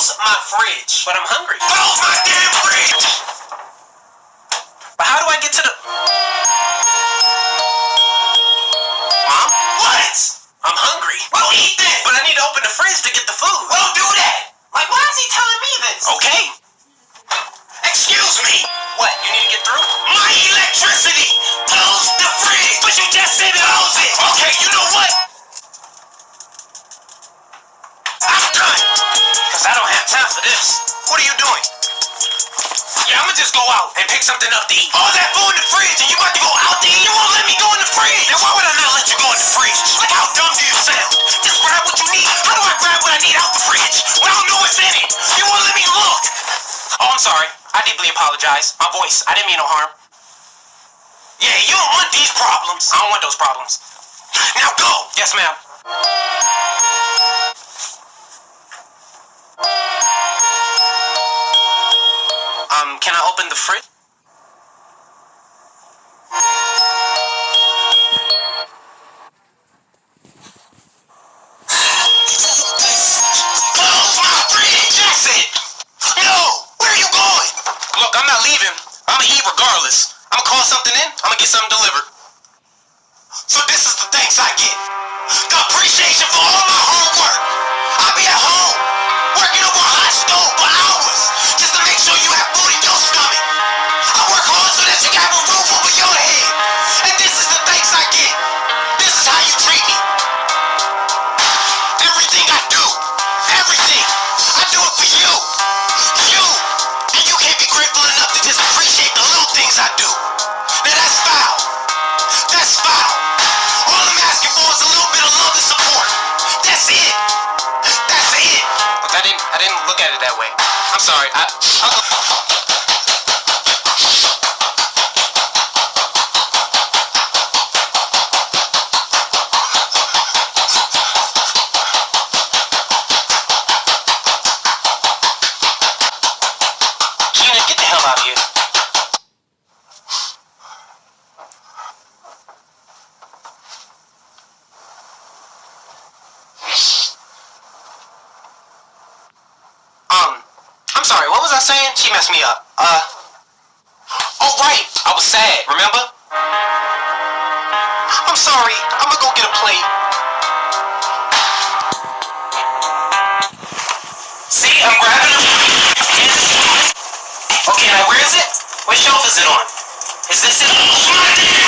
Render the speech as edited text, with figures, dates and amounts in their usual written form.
Close my fridge. But I'm hungry. Close my damn fridge! But how do I get to the... Mom? What? I'm hungry. Well, eat then. But I need to open the fridge to get the food. Well, do that. Like, why is he telling me this? Okay. Excuse me. What, you need to get through? My electricity! Close the fridge! But you just said close it! Okay, you know what? I'm done. Because I don't have time for this. What are you doing? Yeah, I'ma just go out and pick something up to eat. All that food in the fridge and you about to go out to eat? You won't let me go in the fridge! Then why would I not let you go in the fridge? Like, how dumb do you sound? Just grab what you need. How do I grab what I need out the fridge when I don't know what's in it? You won't let me look! Oh, I'm sorry. I deeply apologize. My voice. I didn't mean no harm. Yeah, you don't want these problems. I don't want those problems. Now go! Yes, ma'am. Can I open the fridge? Close my fridge! That's it! No! Where are you going? Look, I'm not leaving. I'ma eat regardless. I'ma call something in. I'ma get something delivered. So this is the thanks I get. The appreciation for all my hard work. I'll be at home, working over a hot stove for hours, just to make sure you have food in your stomach. I work hard so that you can have a roof over your head. And this is the thanks I get. This is how you treat me. Everything I do, everything, I do it for you. You. And you can't be grateful enough to just appreciate the little things I do. Now that's foul. That's foul. All I'm asking for is a little bit of love and support. That's it. That's it. Look, I didn't look at it that way. I'm sorry. Gina, get the hell out of here. I'm sorry, what was I saying? She messed me up. Oh right, I was sad, remember? I'm sorry, I'm gonna go get a plate. See, I'm grabbing them. Okay, now where is it? What shelf is it on? Is this it?